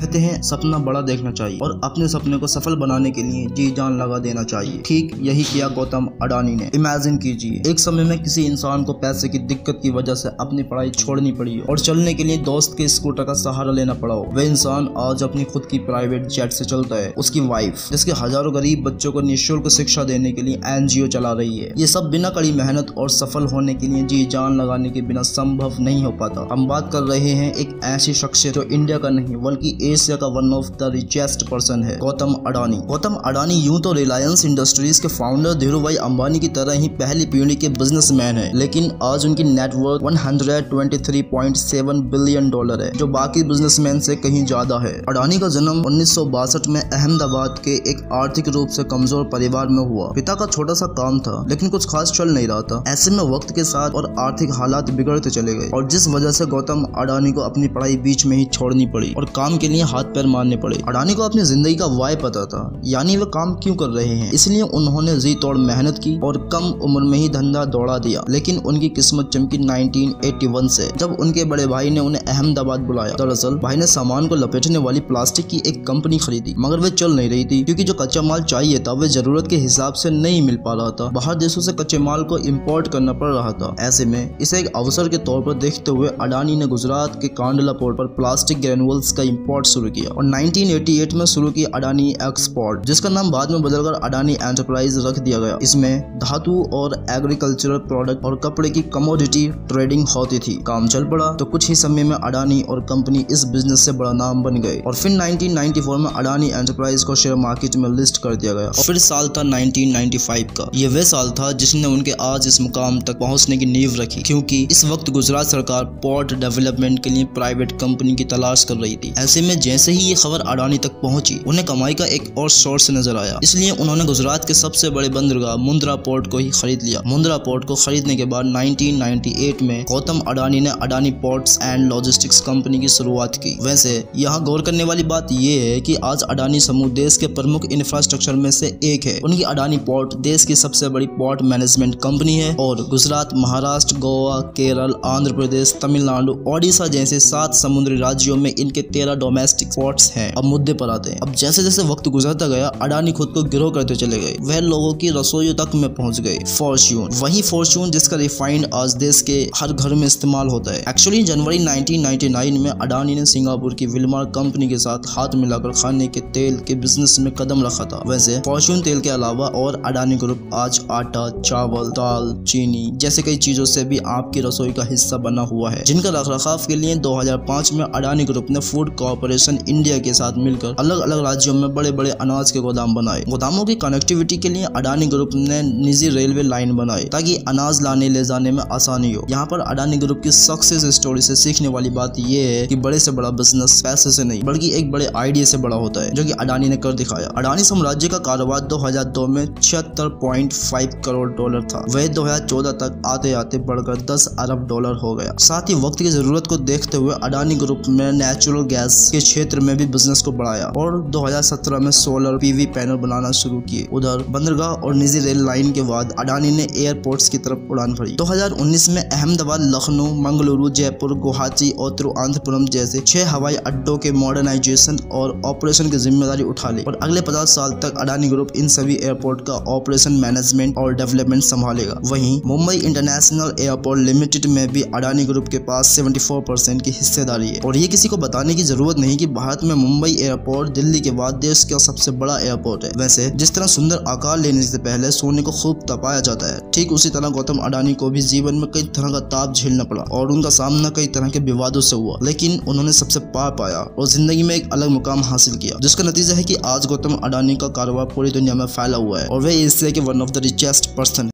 कहते हैं सपना बड़ा देखना चाहिए और अपने सपने को सफल बनाने के लिए जी जान लगा देना चाहिए। ठीक यही किया गौतम अडानी ने। इमेजिन कीजिए, एक समय में किसी इंसान को पैसे की दिक्कत की वजह से अपनी पढ़ाई छोड़नी पड़ी और चलने के लिए दोस्त के स्कूटर का सहारा लेना पड़ा हो। वह इंसान आज अपनी खुद की प्राइवेट जेट से चलता है। उसकी वाइफ, जिसके हजारों गरीब बच्चों को निःशुल्क शिक्षा देने के लिए एनजीओ चला रही है। ये सब बिना कड़ी मेहनत और सफल होने के लिए जी जान लगाने के बिना संभव नहीं हो पाता। हम बात कर रहे हैं एक ऐसी शख्सियत जो इंडिया का नहीं बल्कि एशिया का one of the richest person है, गौतम अडानी। गौतम अडानी यूं तो रिलायंस इंडस्ट्रीज के फाउंडर धीरूभाई अंबानी की तरह ही पहली पीढ़ी के बिजनेसमैन है, लेकिन आज उनकी नेटवर्थ 123.7 बिलियन डॉलर है, जो बाकी बिजनेसमैन से कहीं ज्यादा है। अडानी का जन्म 1962 में अहमदाबाद के एक आर्थिक रूप से कमजोर परिवार में हुआ। पिता का छोटा सा काम था, लेकिन कुछ खास चल नहीं रहा था। ऐसे में वक्त के साथ और आर्थिक हालात बिगड़ते चले गए और जिस वजह से गौतम अडानी को अपनी पढ़ाई बीच में ही छोड़नी पड़ी और काम के लिए हाथ पैर मारने पड़े। अडानी को अपनी जिंदगी का वाय पता था, यानी वे काम क्यों कर रहे हैं, इसलिए उन्होंने जी तोड़ मेहनत की और कम उम्र में ही धंधा दौड़ा दिया। लेकिन उनकी किस्मत चमकी 1981 से, जब उनके बड़े भाई ने उन्हें अहमदाबाद बुलाया। दरअसल भाई ने सामान को लपेटने वाली प्लास्टिक की एक कंपनी खरीदी, मगर वे चल नहीं रही थी क्योंकि जो कच्चा माल चाहिए था वे जरूरत के हिसाब से नहीं मिल पा रहा था। बाहर देशों से कच्चे माल को इम्पोर्ट करना पड़ रहा था। ऐसे में इसे एक अवसर के तौर पर देखते हुए अडानी ने गुजरात के कांडला पोर्ट पर प्लास्टिक ग्रेनुअल्स का इम्पोर्ट शुरू किया और 1988 में शुरू की अडानी एक्सपोर्ट, जिसका नाम बाद में बदलकर अडानी एंटरप्राइज रख दिया गया। इसमें धातु और एग्रीकल्चरल प्रोडक्ट और कपड़े की कमोडिटी ट्रेडिंग होती थी। काम चल पड़ा तो कुछ ही समय में अडानी और कंपनी इस बिजनेस से बड़ा नाम बन गए और फिर 1994 में अडानी एंटरप्राइज को शेयर मार्केट में लिस्ट कर दिया गया और फिर साल था 1995 का। ये वह साल था जिसने उनके आज इस मुकाम तक पहुंचने की नींव रखी, क्योंकि इस वक्त गुजरात सरकार पोर्ट डेवलपमेंट के लिए प्राइवेट कंपनी की तलाश कर रही थी। ऐसे में जैसे ही ये खबर अडानी तक पहुंची, उन्हें कमाई का एक और सोर्स नजर आया, इसलिए उन्होंने गुजरात के सबसे बड़े बंदरगाह मुंद्रा पोर्ट को ही खरीद लिया। मुंद्रा पोर्ट को खरीदने के बाद 1998 में गौतम अडानी ने Adani ports and logistics company की शुरुआत की। वैसे यहाँ गौर करने वाली बात यह है कि आज अडानी समूह देश के प्रमुख इंफ्रास्ट्रक्चर में से एक है। उनकी अडानी पोर्ट देश की सबसे बड़ी पोर्ट मैनेजमेंट कंपनी है और गुजरात, महाराष्ट्र, गोवा, केरल, आंध्र प्रदेश, तमिलनाडु, ओडिशा जैसे 7 समुद्री राज्यों में इनके 13 डोमेस्टिक पोर्ट्स हैं। अब मुद्दे पर आते हैं। अब जैसे जैसे वक्त गुजरता गया, अडानी खुद को गिरो करते चले गए। वह लोगों की रसोइयों तक में पहुंच गए। फॉर्च्यून, वही फॉर्च्यून जिसका रिफाइंड आज देश के हर घर में इस्तेमाल होता है। एक्चुअली जनवरी 1999 में अडानी ने सिंगापुर की विलमार कंपनी के साथ हाथ मिलाकर खाने के तेल के बिजनेस में कदम रखा था। वैसे फॉर्च्यून तेल के अलावा और अडानी ग्रुप आज आटा, चावल, दाल, चीनी जैसे कई चीजों से भी आपकी रसोई का हिस्सा बना हुआ है, जिनका रखरखाव के लिए 2005 में अडानी ग्रुप ने फूड कॉर्पोरेशन इंडिया के साथ मिलकर अलग अलग राज्यों में बड़े बड़े अनाज के गोदाम बनाए। गोदामों की कनेक्टिविटी के लिए अडानी ग्रुप ने निजी रेलवे लाइन बनाई ताकि अनाज लाने ले जाने में आसानी हो। यहाँ पर अडानी ग्रुप की सक्सेस स्टोरी से सीखने वाली बात यह है कि बड़े से बड़ा बिजनेस पैसे से नहीं बल्कि एक बड़े आइडिया से बड़ा होता है, जो कि अडानी ने कर दिखाया। अडानी साम्राज्य का कारोबार 2002 में 76.5 करोड़ डॉलर था। वह 2014 तक आते आते बढ़कर 10 अरब डॉलर हो गया। साथ ही वक्त की जरूरत को देखते हुए अडानी ग्रुप ने नेचुरल गैस के क्षेत्र में भी बिजनेस को बढ़ाया और 2017 में सोलर पीवी पैनल बनाना शुरू किए। उधर बंदरगाह और निजी रेल लाइन के बाद अडानी ने एयरपोर्ट्स की तरफ उड़ान भरी। 2019 में अहमदाबाद, लखनऊ, मंगलुरु, जयपुर, गुवाहाटी और तिरुवनंतपुरम जैसे 6 हवाई अड्डों के मॉडर्नाइजेशन और ऑपरेशन की जिम्मेदारी उठा ली और अगले 50 साल तक अडानी ग्रुप इन सभी एयरपोर्ट का ऑपरेशन, मैनेजमेंट और डेवलपमेंट संभालेगा। वहीं मुंबई इंटरनेशनल एयरपोर्ट लिमिटेड में भी अडानी ग्रुप के पास 74% की हिस्सेदारी है और ये किसी को बताने की जरूरत नहीं कि भारत में मुंबई एयरपोर्ट दिल्ली के बाद देश का सबसे बड़ा एयरपोर्ट है। वैसे जिस तरह सुंदर आकार लेने से पहले सोने को खूब तपाया जाता है, ठीक उसी तरह गौतम अडानी को भी जीवन में कई तरह का ताप झेलना पड़ा और उनका सामना कई तरह के विवादों से हुआ, लेकिन उन्होंने सबसे पार पाया और जिंदगी में एक अलग मुकाम हासिल किया, जिसका नतीजा है कि आज गौतम अडानी का कारोबार पूरी दुनिया में फैला हुआ है और वे एशिया के one of the richest person